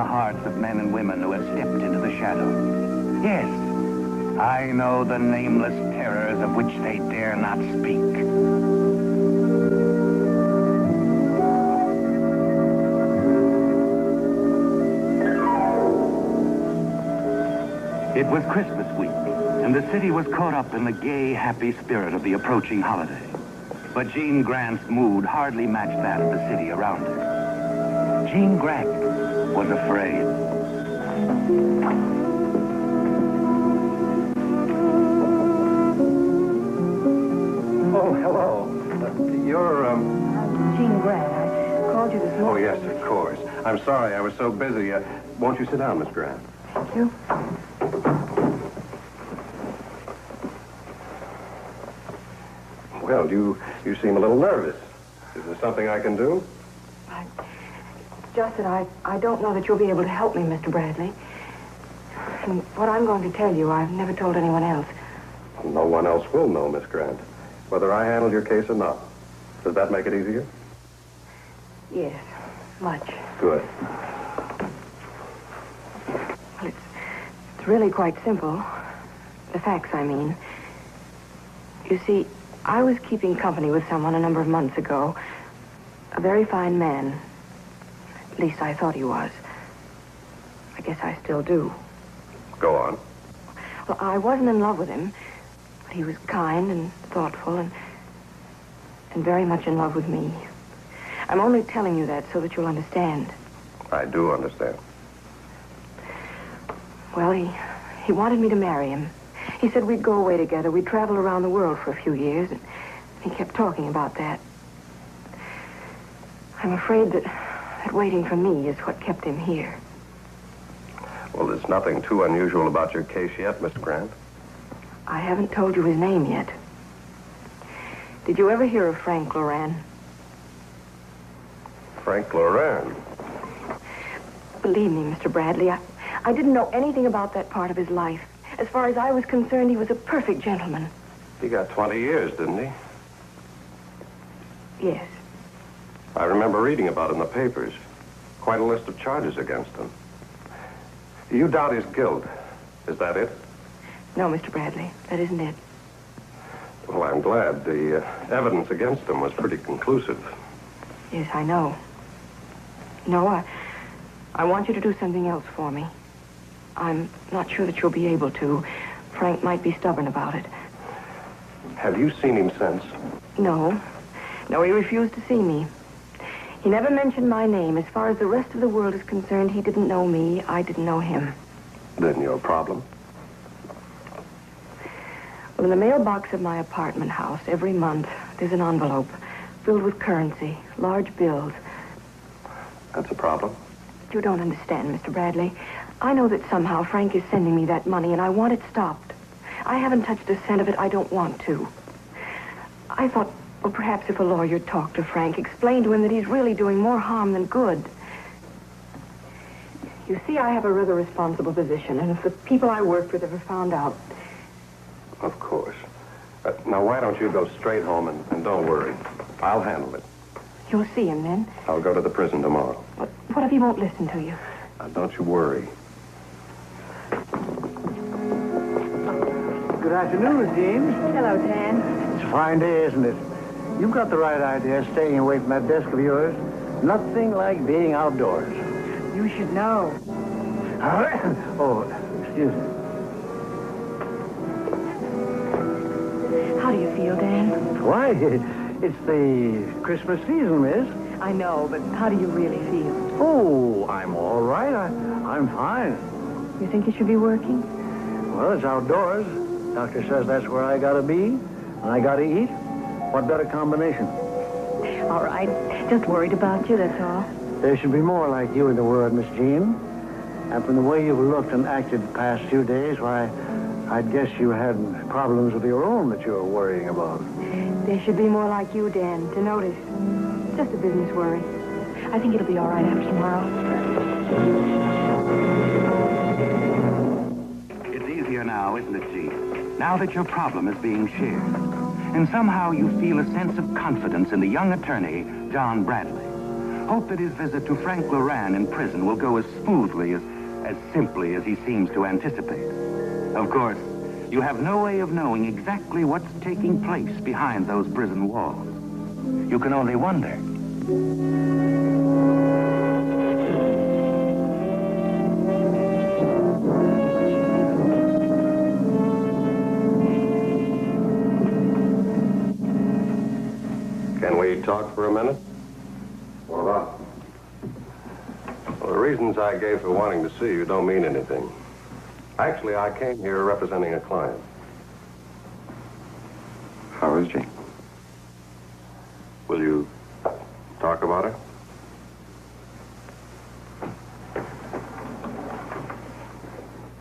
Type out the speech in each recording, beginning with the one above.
the hearts of men and women who have stepped into the shadow. Yes, I know the nameless terrors of which they dare not speak. It was Christmas week, and the city was caught up in the gay, happy spirit of the approaching holiday. But Jean Grant's mood hardly matched that of the city around her. Jean Grant was afraid. Oh, hello. You're, Jean Grant. I called you this Oh, morning. yes, of course. I'm sorry, I was so busy. Won't you sit down, Miss Grant? Thank you. Well, you seem a little nervous. Is there something I can do? Just that I don't know that you'll be able to help me, Mr. Bradley. And what I'm going to tell you, I've never told anyone else. No one else will know, Miss Grant, whether I handle your case or not. Does that make it easier? Yes, much. Good. Well, it's really quite simple. The facts, I mean. You see, I was keeping company with someone a number of months ago. A very fine man. At least I thought he was. I guess I still do. Go on. Well, I wasn't in love with him, but he was kind and thoughtful and very much in love with me. I'm only telling you that so that you'll understand. I do understand. Well, he wanted me to marry him. He said we'd go away together. We'd travel around the world for a few years, and he kept talking about that. I'm afraid that waiting for me is what kept him here. Well, there's nothing too unusual about your case yet, Miss Grant. I haven't told you his name yet. Did you ever hear of Frank Loran? Frank Loran. Believe me, Mr. Bradley, I didn't know anything about that part of his life. As far as I was concerned, he was a perfect gentleman. He got 20 years, didn't he? Yes. I remember reading about it in the papers. Quite a list of charges against him. You doubt his guilt. Is that it? No, Mr. Bradley, that isn't it. Well, I'm glad. The evidence against him was pretty conclusive. Yes, I know. No, I want you to do something else for me. I'm not sure that you'll be able to. Frank might be stubborn about it. Have you seen him since? No. No, he refused to see me. He never mentioned my name. As far as the rest of the world is concerned, he didn't know me. I didn't know him. Then your problem? Well, in the mailbox of my apartment house, every month, there's an envelope filled with currency, large bills. That's a problem. You don't understand, Mr. Bradley. I know that somehow Frank is sending me that money, and I want it stopped. I haven't touched a cent of it. I don't want to. I thought, well, perhaps if a lawyer talked to Frank, explained to him that he's really doing more harm than good. You see, I have a rather responsible position, and if the people I worked with ever found out... Of course. Now, why don't you go straight home and don't worry. I'll handle it. You'll see him then? I'll go to the prison tomorrow. What if he won't listen to you? Now, don't you worry. Good afternoon, Jean. Hello, Dan. It's a fine day, isn't it? You've got the right idea, staying away from that desk of yours. Nothing like being outdoors. You should know. Oh, excuse me. How do you feel, Dan? Why, it's the Christmas season, miss. I know, but how do you really feel? Oh, I'm all right. I'm fine. You think you should be working? Well, it's outdoors. Doctor says that's where I gotta be, and I gotta eat. What better combination? All right. Just worried about you, that's all. There should be more like you in the world, Miss Jean. And from the way you've looked and acted the past few days, why, I'd guess you had problems of your own that you were worrying about. There should be more like you, Dan, to notice. Just a business worry. I think it'll be all right after tomorrow. It's easier now, isn't it, Jean? Now that your problem is being shared. And somehow you feel a sense of confidence in the young attorney, John Bradley, hope that his visit to Frank Loran in prison will go as smoothly, as simply as he seems to anticipate. Of course, you have no way of knowing exactly what's taking place behind those prison walls. You can only wonder. Can we talk for a minute? What about? Well, the reasons I gave for wanting to see you don't mean anything. Actually, I came here representing a client. How is Jean? Will you talk about her?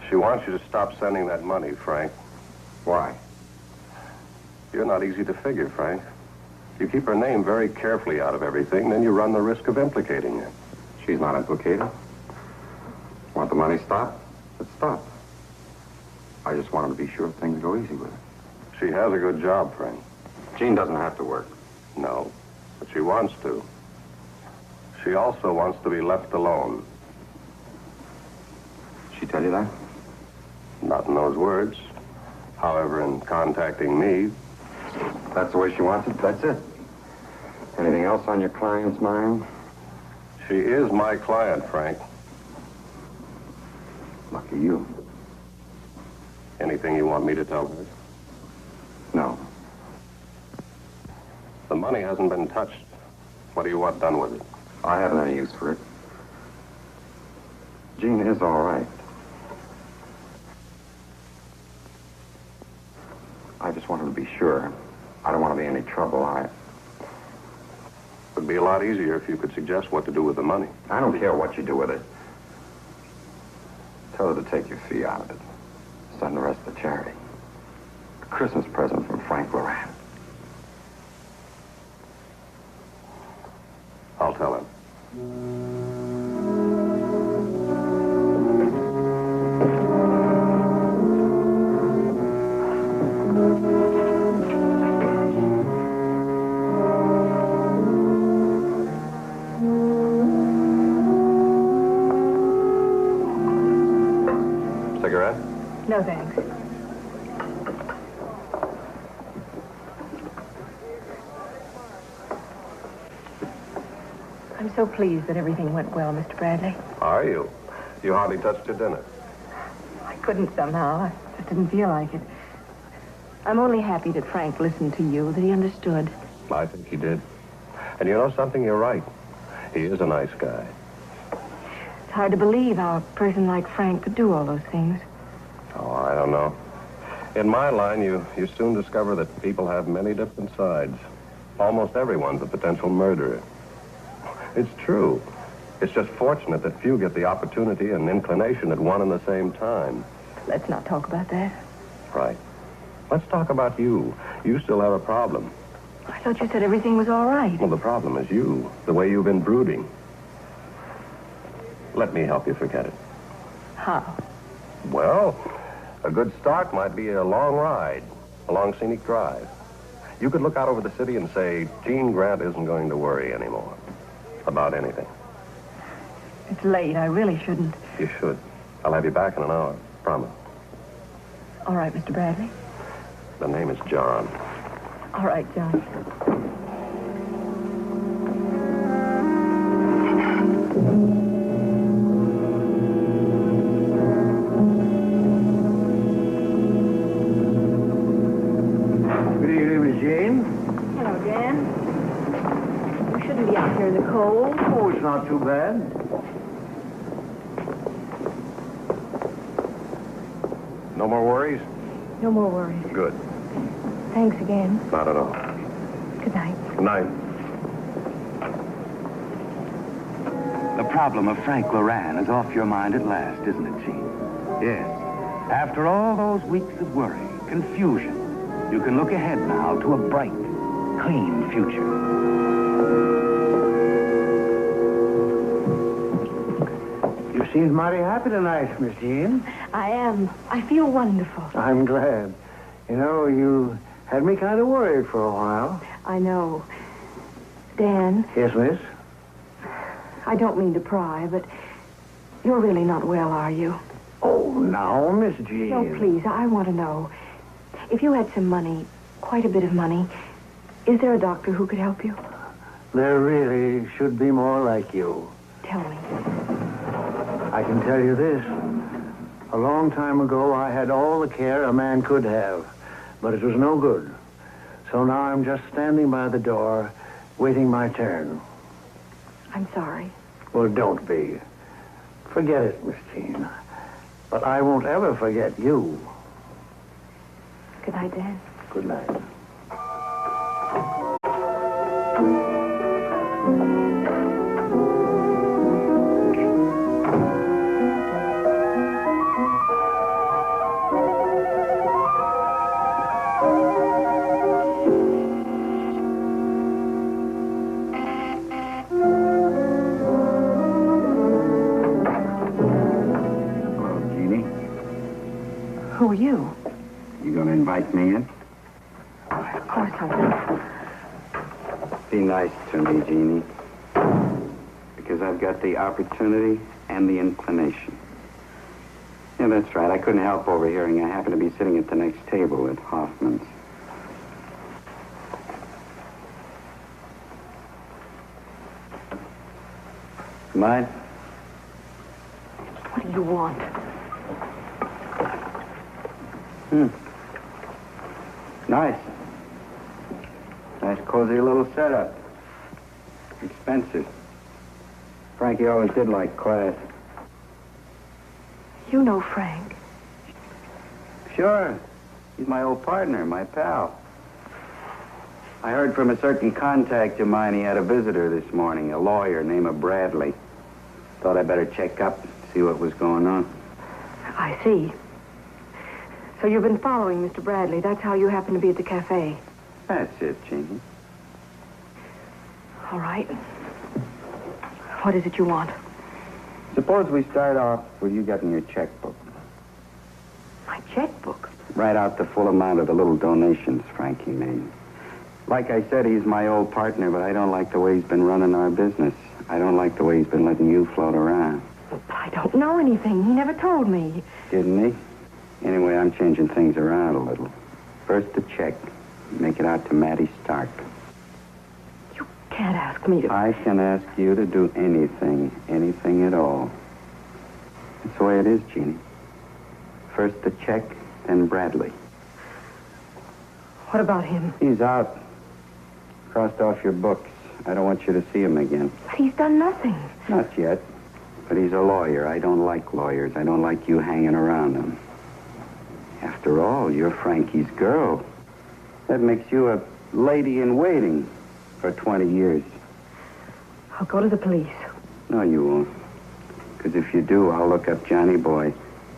She wants you to stop sending that money, Frank. Why? You're not easy to figure, Frank. You keep her name very carefully out of everything, then you run the risk of implicating her. She's not implicated. Want the money stopped? It's stopped. I just wanted to be sure things go easy with her. She has a good job, Frank. Jean doesn't have to work. No, but she wants to. She also wants to be left alone. She tell you that? Not in those words. However, in contacting me, That's the way she wants it? That's it? Anything else on your client's mind? she is my client, Frank. Lucky you. Anything you want me to tell her? No. The money hasn't been touched. What do you want done with it? I haven't any use for it. Jean is all right. I just wanted to be sure. I don't want to be in any trouble. It'd be a lot easier if you could suggest what to do with the money. I don't care what you do with it. Tell her to take your fee out of it. Send the rest to charity. A Christmas present from Frank Loran. I'll tell him. Cigarette? No, thanks. I'm so pleased that everything went well, Mr. Bradley. Are you? You hardly touched your dinner. I couldn't somehow. I just didn't feel like it. I'm only happy that Frank listened to you, that he understood. I think he did. And you know something? You're right. He is a nice guy. It's hard to believe how a person like Frank could do all those things. Oh, I don't know. In my line, you soon discover that people have many different sides. Almost everyone's a potential murderer. It's true. It's just fortunate that few get the opportunity and inclination at one and the same time. Let's not talk about that. Right. Let's talk about you. You still have a problem. I thought you said everything was all right. Well, the problem is you, the way you've been brooding. Let me help you forget it. How? Well, a good start might be a long ride, a long scenic drive. You could look out over the city and say, Jean Grant isn't going to worry anymore about anything. It's late. I really shouldn't. You should. I'll have you back in an hour. Promise. All right, Mr. Bradley. The name is John. All right, John. Good evening, Miss Jane. Hello, Dan. You shouldn't be out here in the cold. Oh, it's not too bad. No more worries? No more worries. Good. Thanks again. Not at all. Good night. Good night. The problem of Frank Loran is off your mind at last, isn't it, Jean? Yes. After all those weeks of worry, confusion, you can look ahead now to a bright, clean future. You seem mighty happy tonight, Miss Jean. I am. I feel wonderful. I'm glad. You know, you had me kind of worried for a while. I know. Dan, Yes, miss? I don't mean to pry, but you're really not well, are you? Oh, now, Miss Jean. No, please, I want to know. If you had some money, quite a bit of money, is there a doctor who could help you? There really should be more like you. Tell me. I can tell you this. A long time ago, I had all the care a man could have, but it was no good. So now I'm just standing by the door, waiting my turn. I'm sorry. Well, don't be. Forget it, Miss Jean. But I won't ever forget you. Good night, Dan. Good night. Who are you? You gonna invite me in? Of course I will. Be nice to me, Jeannie. Because I've got the opportunity and the inclination. Yeah, that's right. I couldn't help overhearing. I happened to be sitting at the next table at Hoffman's. Mind? What do you want? Nice. Nice, cozy little setup. Expensive. Frankie always did like class. You know Frank. Sure. He's my old partner, my pal. I heard from a certain contact of mine he had a visitor this morning, a lawyer named Bradley. Thought I'd better check up, see what was going on. I see. So you've been following Mr. Bradley. That's how you happen to be at the cafe. That's it, Jeannie. All right. What is it you want? Suppose we start off with you getting your checkbook. My checkbook? Write out the full amount of the little donations Frankie made. Like I said, he's my old partner, but I don't like the way he's been running our business. I don't like the way he's been letting you float around. I don't know anything. He never told me. Didn't he? Anyway, I'm changing things around a little. First, the check. Make it out to Mattie Stark. You can't ask me to... I can ask you to do anything, anything at all. That's the way it is, Jeannie. First the check, then Bradley. What about him? He's out. Crossed off your books. I don't want you to see him again. But he's done nothing. Not yet. But he's a lawyer. I don't like lawyers. I don't like you hanging around him. After all, you're Frankie's girl. That makes you a lady-in-waiting for 20 years. I'll go to the police. No, you won't. Because if you do, I'll look up Johnny Boy,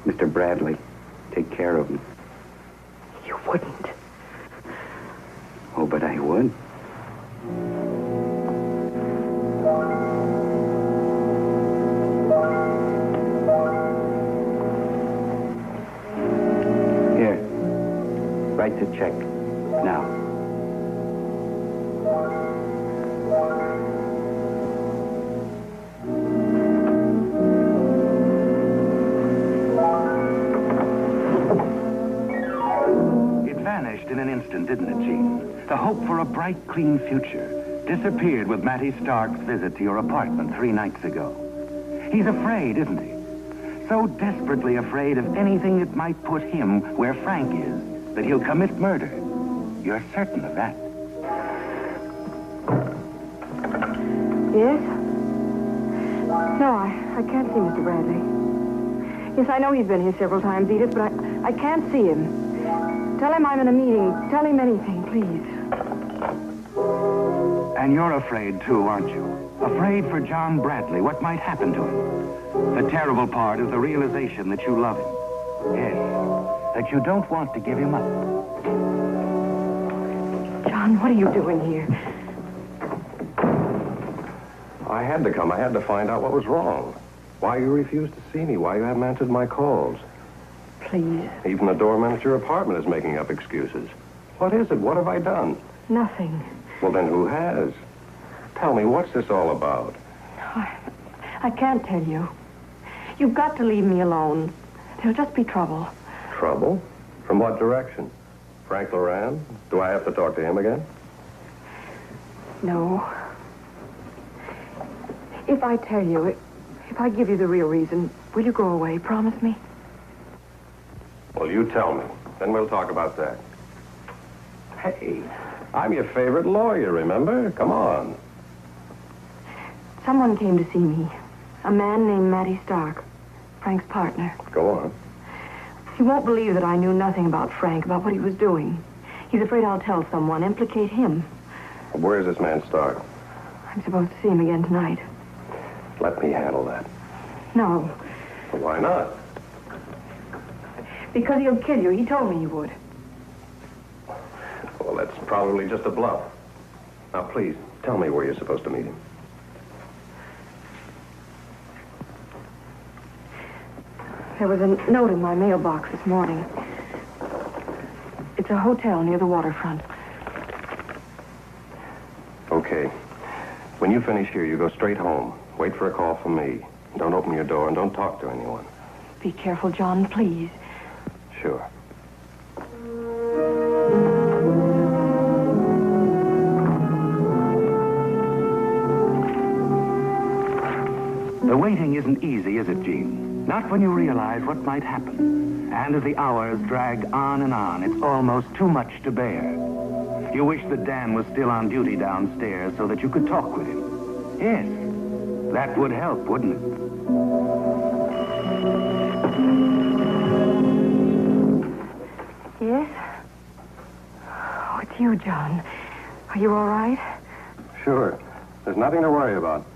Mr. Bradley. Take care of him. You wouldn't. Oh, but I would. Here. Write the check. Now. It vanished in an instant, didn't it, Jean? The hope for a bright, clean future disappeared with Mattie Stark's visit to your apartment 3 nights ago. He's afraid, isn't he? So desperately afraid of anything that might put him where Frank is, that he'll commit murder. You're certain of that. Yes? No, I can't see Mr. Bradley. Yes, I know he's been here several times, Edith, but I can't see him. Tell him I'm in a meeting. Tell him anything, please. And you're afraid, too, aren't you? Afraid for John Bradley, what might happen to him. The terrible part is the realization that you love him. Yes, that you don't want to give him up. John, what are you doing here? I had to come. I had to find out what was wrong. Why you refused to see me. Why you haven't answered my calls. Please. Even the doorman at your apartment is making up excuses. What is it? What have I done? Nothing. Well, then who has? Tell me, what's this all about? I can't tell you. You've got to leave me alone. There'll just be trouble. Trouble? From what direction? Frank Loran? Do I have to talk to him again? No. If I tell you, if I give you the real reason, will you go away? Promise me? Well, you tell me. Then we'll talk about that. Hey, I'm your favorite lawyer, remember? Come on. Someone came to see me. A man named Matty Stark, Frank's partner. Go on. He won't believe that I knew nothing about Frank, about what he was doing. He's afraid I'll tell someone, implicate him. Where's this man Stark? I'm supposed to see him again tonight. Let me handle that. No, Well, why not? because he'll kill you. He told me he would. Well, that's probably just a bluff. Now, please, tell me where you're supposed to meet him. There was a note in my mailbox this morning. It's a hotel near the waterfront. Okay. When you finish here, you go straight home. Wait for a call from me. Don't open your door and don't talk to anyone. Be careful, John, please. Sure. The waiting isn't easy, is it, Gene? Not when you realize what might happen. And as the hours drag on and on, it's almost too much to bear. You wish that Dan was still on duty downstairs so that you could talk with him. Yes, that would help, wouldn't it? Yes? Oh, it's you, John. Are you all right? Sure. There's nothing to worry about.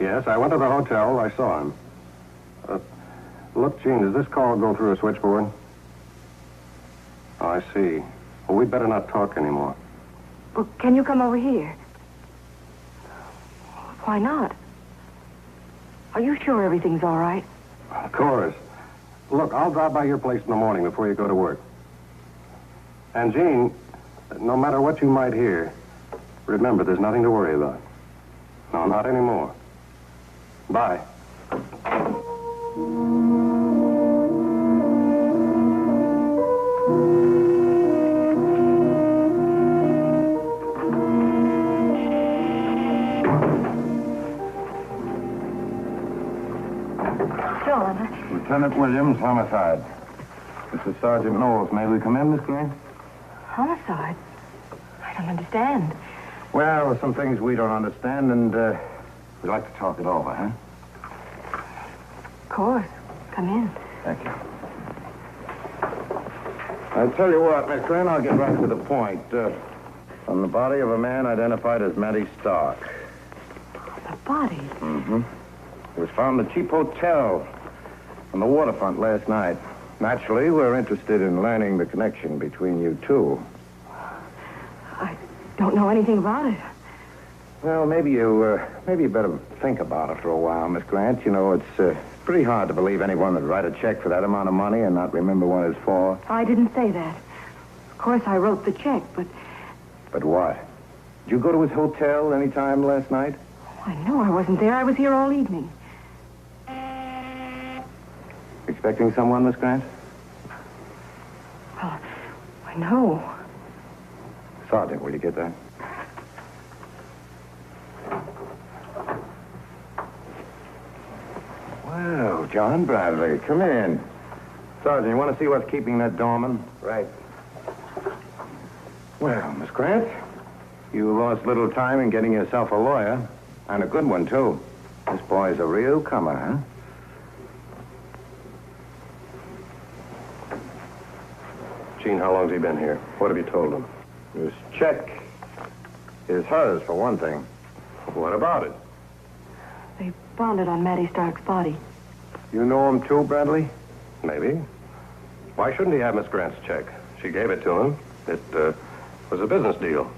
Yes, I went to the hotel. I saw him. Look, Gene, does this call go through a switchboard? Oh, I see. Well, we'd better not talk anymore. Well, can you come over here? Why not? Are you sure everything's all right? Of course. Look, I'll drop by your place in the morning before you go to work. And, Gene, no matter what you might hear, remember, there's nothing to worry about. No, not anymore. Bye. John, Lieutenant Williams, homicide. This is Sergeant Knowles. May we come in, Miss Green? homicide? I don't understand. Well, there's some things we don't understand, and we'd like to talk it over, huh? Of course. Come in. Thank you. I'll tell you what, Miss Green, I'll get right to the point. On the body of a man identified as Matty Stark. The body? Mm-hmm. It was found in a cheap hotel on the waterfront last night. Naturally, we're interested in learning the connection between you two. I don't know anything about it. Well, maybe you better think about it for a while, Miss Grant. You know, it's pretty hard to believe anyone would write a check for that amount of money and not remember what it's for. I didn't say that. Of course, I wrote the check, but... But what? Did you go to his hotel any time last night? I know I wasn't there. I was here all evening. Expecting someone, Miss Grant? Well, I know. Sergeant, will you get that? Well, John Bradley, come in. Sergeant, you want to see what's keeping that doorman? Right. Well, Miss Grant, you lost little time in getting yourself a lawyer, and a good one, too. This boy's a real comer, huh? Gene, how long's he been here? What have you told him? This check is hers, for one thing. What about it? They found it on Matty Stark's body. You know him, too, Bradley? Maybe. Why shouldn't he have Miss Grant's check? She gave it to him. It was a business deal.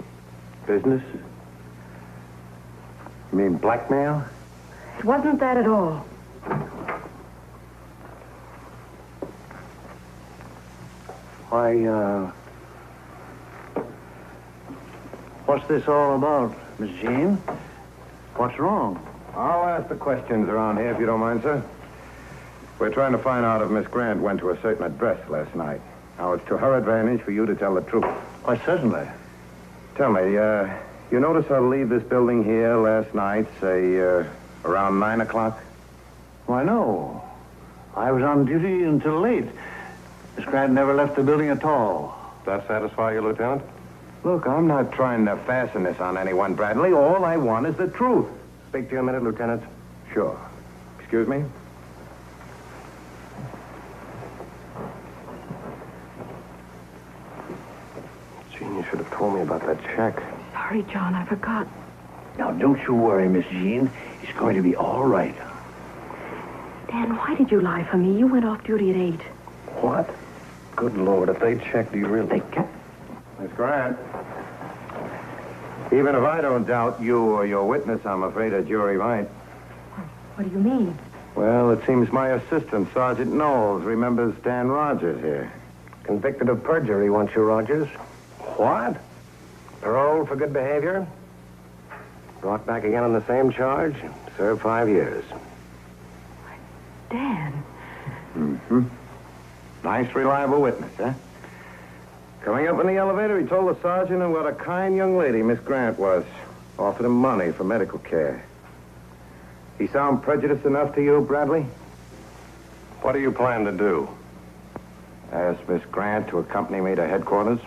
Business? You mean blackmail? It wasn't that at all. Why, what's this all about, Miss Jean? What's wrong? I'll ask the questions around here if you don't mind, sir. We're trying to find out if Miss Grant went to a certain address last night. Now, it's to her advantage for you to tell the truth. Why, certainly. Tell me, you notice her leave this building here last night, say, around 9 o'clock? Why, no. I was on duty until late. Miss Grant never left the building at all. Does that satisfy you, Lieutenant? Look, I'm not trying to fasten this on anyone, Bradley. All I want is the truth. Speak to you a minute, Lieutenant? Sure. Excuse me? Gene, you should have told me about that check. Sorry, John, I forgot. Now, don't you worry, Miss Jean. It's going to be all right. Dan, why did you lie for me? You went off duty at 8. What? Good Lord, if they check, do you really... They can't. Miss Grant. Even if I don't doubt you or your witness, I'm afraid a jury might. What do you mean? Well, it seems my assistant, Sergeant Knowles, remembers Dan Rogers here. Convicted of perjury, weren't you, Rogers? What? Parole for good behavior? Brought back again on the same charge? Served 5 years. Dan. Mm-hmm. Nice, reliable witness, huh? Coming up in the elevator, he told the sergeant what a kind young lady Miss Grant was. Offered him money for medical care. He sound prejudiced enough to you, Bradley? What do you plan to do? Ask Miss Grant to accompany me to headquarters.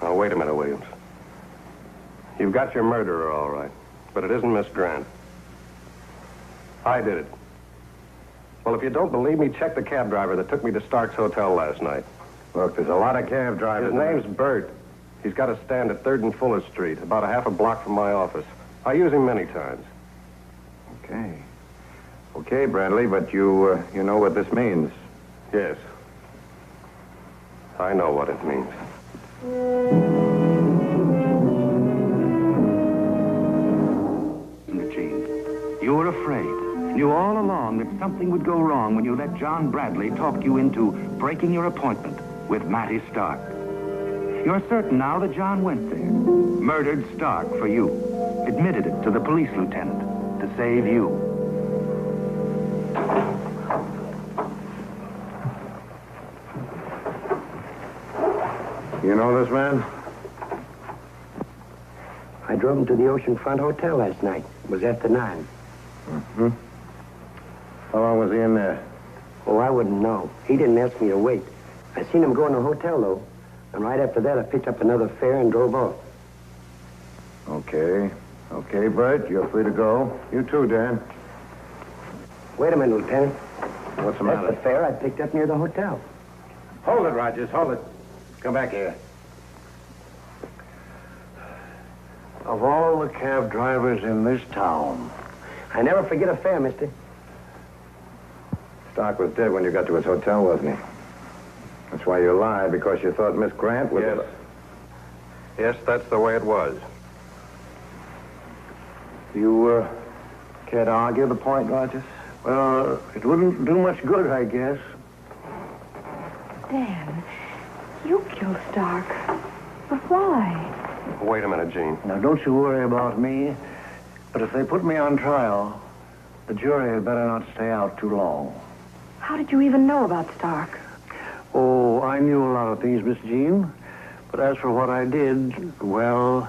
Oh, wait a minute, Williams. You've got your murderer, all right. But it isn't Miss Grant. I did it. Well, if you don't believe me, check the cab driver that took me to Stark's Hotel last night. Look, there's a lot of cab drivers. His name's Bert. He's got a stand at 3rd and Fuller Street, about a half a block from my office. I use him many times. Okay. Okay, Bradley, but you know what this means. Yes. I know what it means. Gene, you were afraid. Knew all along that something would go wrong when you let John Bradley talk you into breaking your appointment with Mattie Stark. You're certain now that John went there, murdered Stark for you, admitted it to the police lieutenant to save you. You know this man? I drove him to the Oceanfront Hotel last night. It was after 9. Mm-hmm. How long was he in there? Oh, I wouldn't know. He didn't ask me to wait. I seen him go in the hotel, though. And right after that, I picked up another fare and drove off. Okay. Okay, Bert, you're free to go. You too, Dan. Wait a minute, Lieutenant. What's the That's matter? the fare I picked up near the hotel. Hold it, Rogers, hold it. Come back here. Of all the cab drivers in this town, I never forget a fare, mister. Stark was dead when you got to his hotel, wasn't he? That's why you lied, because you thought Miss Grant was... Yes. Yes, that's the way it was. you care to argue the point, Rogers? Well, it wouldn't do much good, I guess. Dan, you killed Stark. But why? Wait a minute, Gene. Now, don't you worry about me. But if they put me on trial, the jury had better not stay out too long. How did you even know about Stark? Oh, I knew a lot of things, Miss Jean. But as for what I did, well,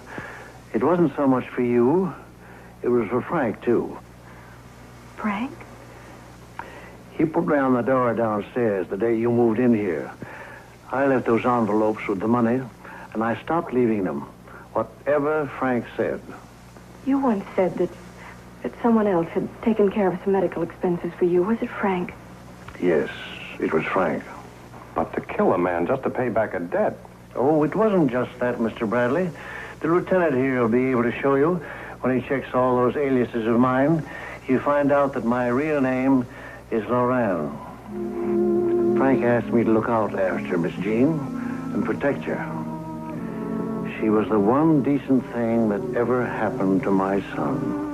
it wasn't so much for you. It was for Frank, too. Frank? He put me on the door downstairs the day you moved in here. I left those envelopes with the money, and I stopped leaving them, whatever Frank said. You once said that someone else had taken care of some medical expenses for you. Was it Frank? Yes, it was Frank. But to kill a man just to pay back a debt. Oh, it wasn't just that, Mr. Bradley. The lieutenant here will be able to show you when he checks all those aliases of mine. He'll find out that my real name is Loran. Frank asked me to look out after Miss Jean and protect her. She was the one decent thing that ever happened to my son.